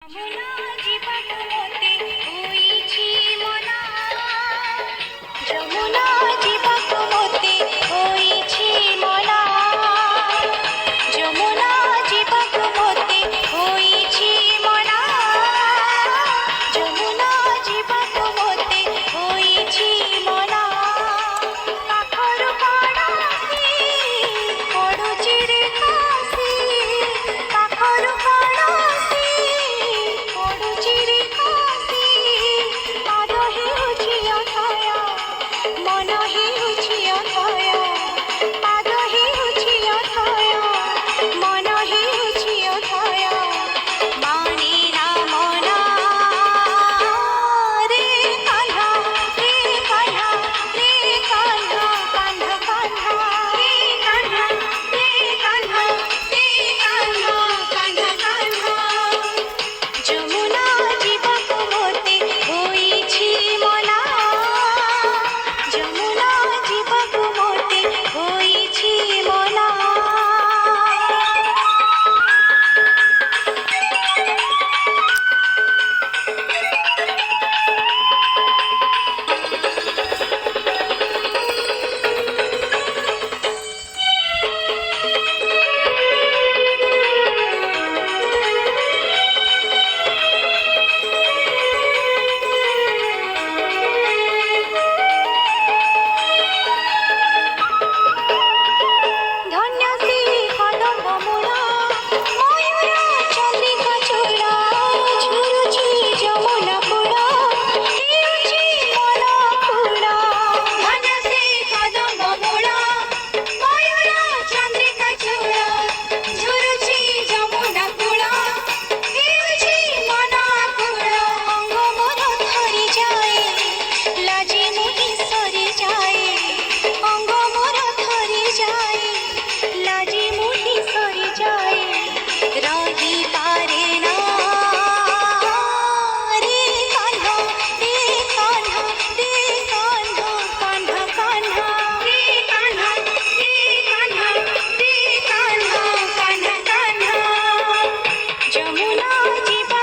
যমুনা জীবন মতে হইছি মনা, যমুনা জীবন মতে হইছি মনা, যমুনা জীবন মতে হইছি মনা, যমুনা জীবন মতে হইছি মনা। পাখর পাড়াসি পড়ুছি রে কাশি, পাখর পাড়াসি পড়ুছি রে কাশি। পাଦ ହେଉଛି ଅଥୟ ମନ ହେଉଛି ଅଥୟ, ପାଦ ହେଉଛି ଅଥୟ ମନ ହେଉଛି ଅଥୟ। ମଣି ରାମ ନା ରେ କାହ୍ନା, ରେ କାହ୍ନା, ରେ କାହ୍ନା, କାହ୍ନା କାହ୍ନା, ରେ କାହ୍ନା, ରେ କାହ୍ନା, ରେ କାହ୍ନା, କାହ୍ନା କାହ୍ନା। ଯମୁନା ଯିବାକୁ ମୋତେ ହୋଇଛି ମନା, ଯମୁନା ଯିବାକୁ ମୋତେ ହୋଇଛି ମନା। ଧନ୍ୟ ଶ୍ରୀ କଦମ୍ବ ମୂଳ, ମୟୂର ଚନ୍ଦ୍ରିକା ଚୂଳ, ଝୁରୁଛି ଯମୁନା କୂଳ, ହେଉଛି ମନ କୂଳ। ଧନ୍ୟ ଶ୍ରୀ କଦମ୍ବ ମୂଳ, ମୟୂର ଚନ୍ଦ୍ରିକା ଚୂଳ, ଝୁରୁଛି ଯମୁନା କୂଳ, ହେଉଛି ମନ କୂଳ। ଅଙ୍ଗ ମୋର ଥରି ଯାଏ, ଲାଜି ମୁହିଁ ସରି ଯାଏ, ଅଙ୍ଗ ମୋର ଥରି ଯାଏ, ଲାଜି ମୁହିଁ ସରି ଯାଏ। ରହିପାରେ ନା ରେ କାହ୍ନା, ରେ କାହ୍ନା, ରେ କାହ୍ନା, କାହ୍ନା କାହ୍ନା, ରେ କାହ୍ନା, ରେ କାହ୍ନା, ରେ କାହ୍ନା, କାହ୍ନା କାହ୍ନା। ଯମୁନା ଯିବା